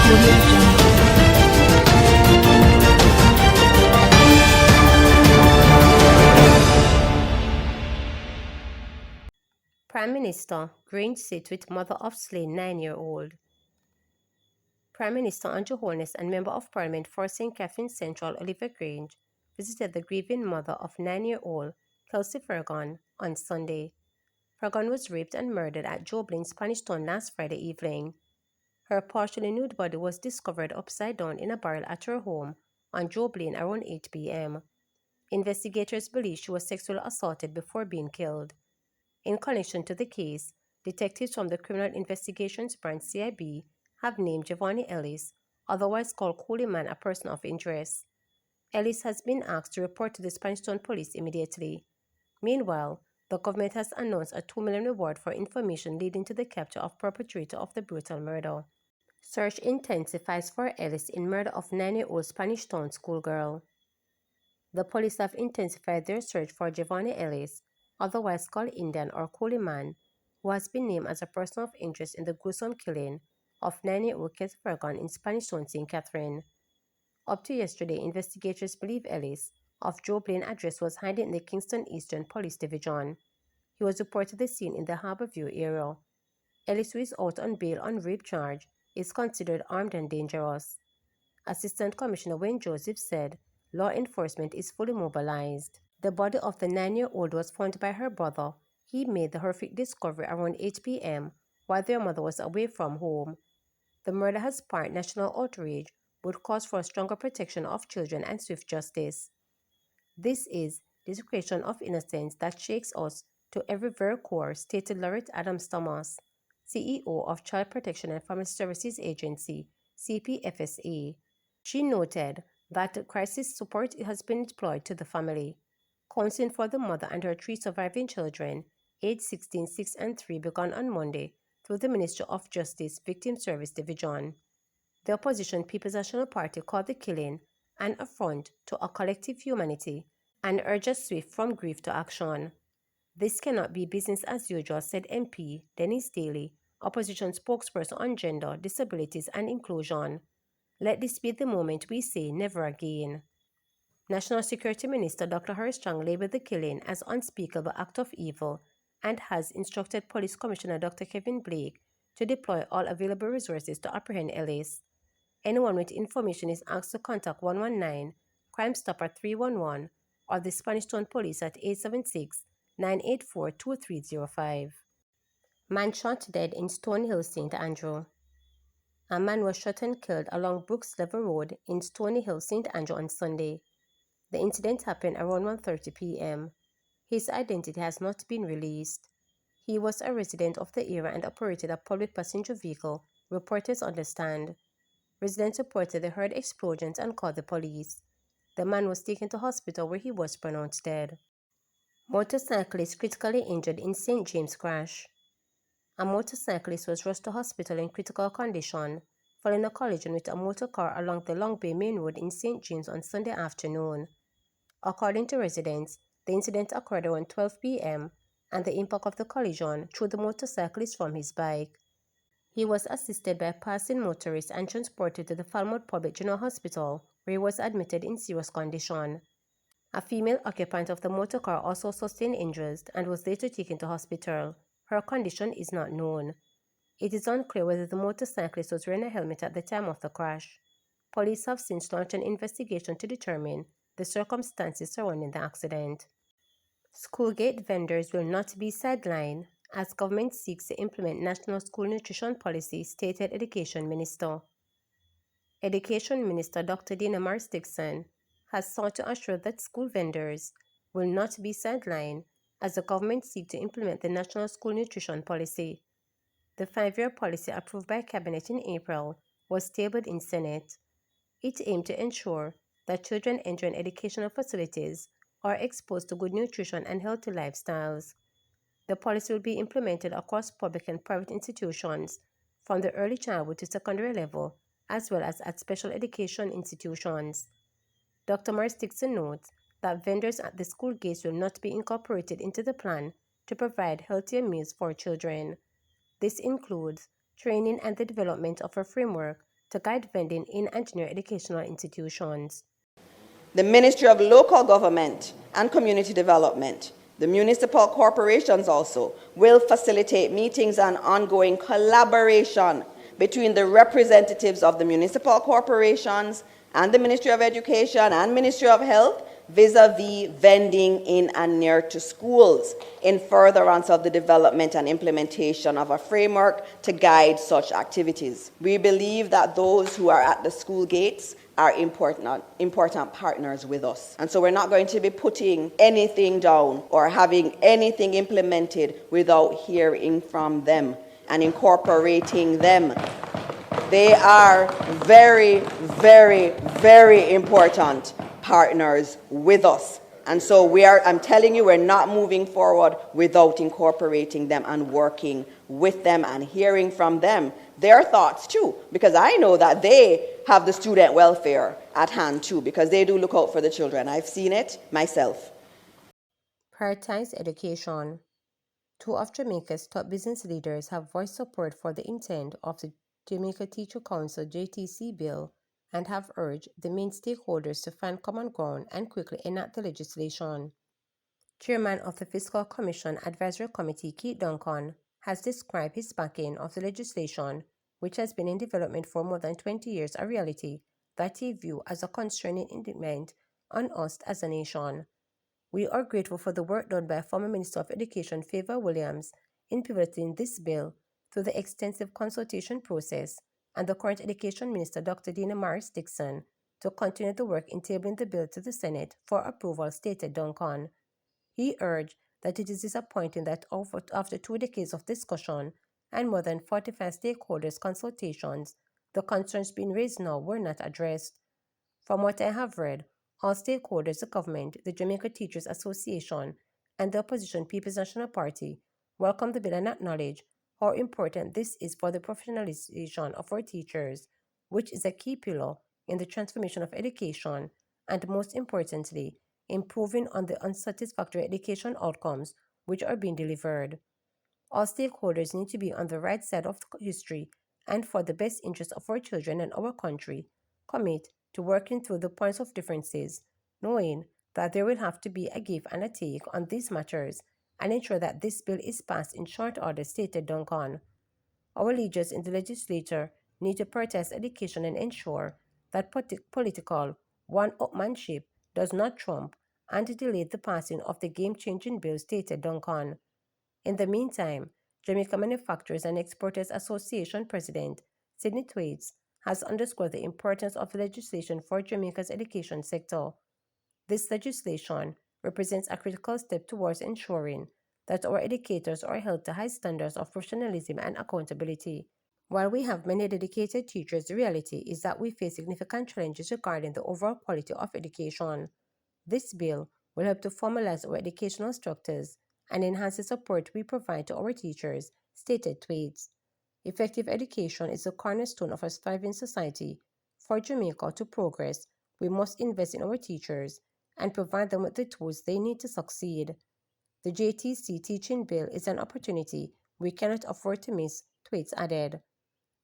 Prime Minister Grange sits with mother of slain 9-year-old. Prime Minister Andrew Holness and Member of Parliament for St. Catherine Central Oliver Grange visited the grieving mother of 9-year-old Kelsey Fergon on Sunday. Fergon was raped and murdered at Joblin, Spanish Town last Friday evening. Her partially nude body was discovered upside down in a barrel at her home on Joblin around 8 p.m. Investigators believe she was sexually assaulted before being killed. In connection to the case, detectives from the Criminal Investigations Branch CIB have named Giovanni Ellis, otherwise called Cooleyman, a person of interest. Ellis has been asked to report to the Spanish Town Police immediately. Meanwhile, the government has announced a $2 million reward for information leading to the capture of perpetrator of the brutal murder. Search intensifies for Ellis in murder of 9-year-old Spanish Town schoolgirl. The police have intensified their search for Giovanni Ellis, otherwise called Indian or Cooleyman, who has been named as a person of interest in the gruesome killing of 9-year-old Kelsey Fergon in Spanish Town, St. Catherine. Up to yesterday, investigators believe Ellis, of Joe Blaine address, was hiding in the Kingston Eastern Police Division. He was reportedly seen in the Harborview area. Ellis, who is out on bail on rape charge, is considered armed and dangerous. Assistant Commissioner Wayne Joseph said law enforcement is fully mobilized. The body of the 9-year-old was found by her brother. He made the horrific discovery around 8 p.m. while their mother was away from home. The murder has sparked national outrage, with calls for stronger protection of children and swift justice. This is desecration of innocence that shakes us to every very core, stated Loretta Adams Thomas, CEO of Child Protection and Family Services Agency, CPFSA. She noted that crisis support has been deployed to the family. Counseling for the mother and her 3 surviving children, aged 16, 6, and 3, began on Monday through the Ministry of Justice Victim Service Division. The opposition People's National Party called the killing an affront to our collective humanity and urged swift from grief to action. This cannot be business as usual, said MP Dennis Daly, opposition spokesperson on gender, disabilities, and inclusion. Let this be the moment we say never again. National Security Minister Dr. Harris Strang labeled the killing as unspeakable act of evil and has instructed Police Commissioner Dr. Kevin Blake to deploy all available resources to apprehend Ellis. Anyone with information is asked to contact 119, Crime Stopper 311, or the Spanish Town Police at 876-984-2305. Man shot dead in Stony Hill, St. Andrew. A man was shot and killed along Brooks Level Road in Stony Hill, St. Andrew on Sunday. The incident happened around 1:30 p.m. His identity has not been released. He was a resident of the area and operated a public passenger vehicle, reporters understand. Residents reported they heard explosions and called the police. The man was taken to hospital where he was pronounced dead. Motorcyclist critically injured in St. James crash. A motorcyclist was rushed to hospital in critical condition following a collision with a motor car along the Long Bay Main Road in St. James on Sunday afternoon. According to residents, the incident occurred around 12 p.m. and the impact of the collision threw the motorcyclist from his bike. He was assisted by passing motorists and transported to the Falmouth Public General Hospital, where he was admitted in serious condition. A female occupant of the motor car also sustained injuries and was later taken to hospital. Her condition is not known. It is unclear whether the motorcyclist was wearing a helmet at the time of the crash. Police have since launched an investigation to determine the circumstances surrounding the accident. Schoolgate vendors will not be sidelined as government seeks to implement National School Nutrition Policy, stated Education Minister. Education Minister Dr. Dina Marx-Dixon has sought to assure that school vendors will not be sidelined as the government seeks to implement the National School Nutrition Policy. The 5-year policy approved by Cabinet in April was tabled in Senate. It aimed to ensure that children entering educational facilities are exposed to good nutrition and healthy lifestyles. The policy will be implemented across public and private institutions from the early childhood to secondary level, as well as at special education institutions. Dr. Marx-Dixon notes that vendors at the school gates will not be incorporated into the plan to provide healthier meals for children. This includes training and the development of a framework to guide vending in and near educational institutions. The Ministry of Local Government and Community Development, the municipal corporations also, will facilitate meetings and ongoing collaboration between the representatives of the municipal corporations and the Ministry of Education and Ministry of Health vis-a-vis vending in and near to schools in furtherance of the development and implementation of a framework to guide such activities. We believe that those who are at the school gates are important partners with us. And so we're not going to be putting anything down or having anything implemented without hearing from them and incorporating them. They are very, very, very important partners with us. And so I'm telling you, we're not moving forward without incorporating them and working with them and hearing from them their thoughts too, because I know that they have the student welfare at hand too, because they do look out for the children. I've seen it myself. Prioritize education. Two of Jamaica's top business leaders have voiced support for the intent of the Jamaica Teacher Council JTC bill and have urged the main stakeholders to find common ground and quickly enact the legislation. Chairman of the Fiscal Commission Advisory Committee, Keith Duncan, has described his backing of the legislation, which has been in development for more than 20 years, a reality that he views as a constraining indictment on us as a nation. We are grateful for the work done by former Minister of Education Favour Williams in pivoting this bill through the extensive consultation process and the current Education Minister Dr. Dina Morris Dixon to continue the work in tabling the bill to the Senate for approval, stated Duncan. He urged that it is disappointing that after 2 decades of discussion and more than 45 stakeholders' consultations, the concerns being raised now were not addressed. From what I have read, all stakeholders, the government, the Jamaica Teachers Association, and the opposition People's National Party, welcome the bill and acknowledge how important this is for the professionalization of our teachers, which is a key pillar in the transformation of education, and most importantly, improving on the unsatisfactory education outcomes which are being delivered. All stakeholders need to be on the right side of history and for the best interest of our children and our country, commit to working through the points of differences, knowing that there will have to be a give and a take on these matters and ensure that this bill is passed in short order, stated Duncan. Our leaders in the legislature need to prioritize education and ensure that political one-upmanship does not trump and delay the passing of the game-changing bill, stated Duncan. In the meantime, Jamaica Manufacturers and Exporters Association President Sidney Thwaites has underscored the importance of the legislation for Jamaica's education sector. This legislation represents a critical step towards ensuring that our educators are held to high standards of professionalism and accountability. While we have many dedicated teachers, the reality is that we face significant challenges regarding the overall quality of education. This bill will help to formalize our educational structures and enhance the support we provide to our teachers, stated Thwaites. Effective education is the cornerstone of a thriving society. For Jamaica to progress, we must invest in our teachers and provide them with the tools they need to succeed. The JTC teaching bill is an opportunity we cannot afford to miss, Thwaites added.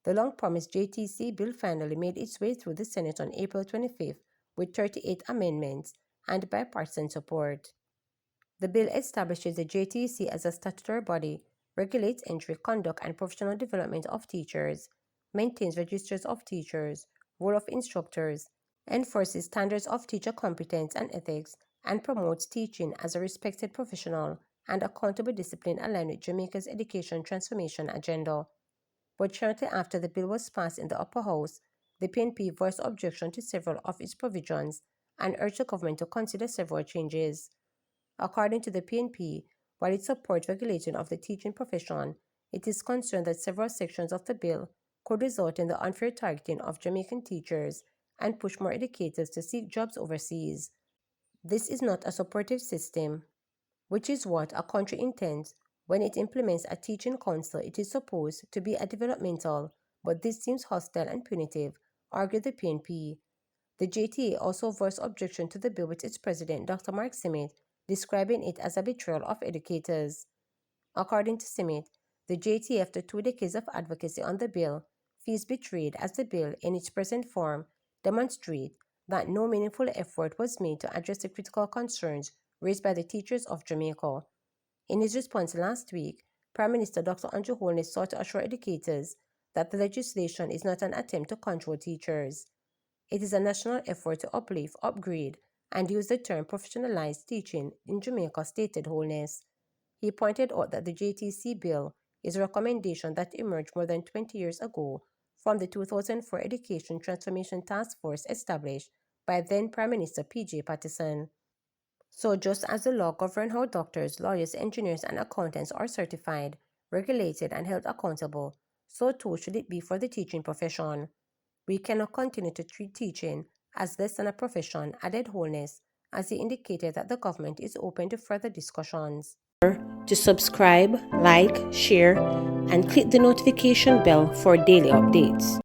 The long-promised JTC bill finally made its way through the Senate on April 25th with 38 amendments and bipartisan support. The bill establishes the JTC as a statutory body, regulates entry, conduct, and professional development of teachers, maintains registers of teachers, role of instructors, enforces standards of teacher competence and ethics, and promotes teaching as a respected professional and accountable discipline aligned with Jamaica's education transformation agenda. But shortly after the bill was passed in the upper house, the PNP voiced objection to several of its provisions and urged the government to consider several changes. According to the PNP, while it supports regulation of the teaching profession, it is concerned that several sections of the bill could result in the unfair targeting of Jamaican teachers and push more educators to seek jobs overseas. This is not a supportive system, which is what a country intends when it implements a teaching council. It is supposed to be a developmental, but this seems hostile and punitive, argued the PNP. The JTA also voiced objection to the bill with its president, Dr. Mark Simmet, describing it as a betrayal of educators. According to Simmet, the JTA, after 2 decades of advocacy on the bill, feels betrayed as the bill in its present form demonstrates that no meaningful effort was made to address the critical concerns raised by the teachers of Jamaica. In his response last week, Prime Minister Dr. Andrew Holness sought to assure educators that the legislation is not an attempt to control teachers. It is a national effort to uplift, upgrade, and use the term professionalized teaching in Jamaica, stated Holness. He pointed out that the JTC bill is a recommendation that emerged more than 20 years ago from the 2004 Education Transformation Task Force established by then Prime Minister P.J. Patterson. So just as the law governs how doctors, lawyers, engineers, and accountants are certified, regulated, and held accountable, so too should it be for the teaching profession. We cannot continue to treat teaching as less than a profession, added Holness, as he indicated that the government is open to further discussions. To subscribe, like, share, and click the notification bell for daily updates.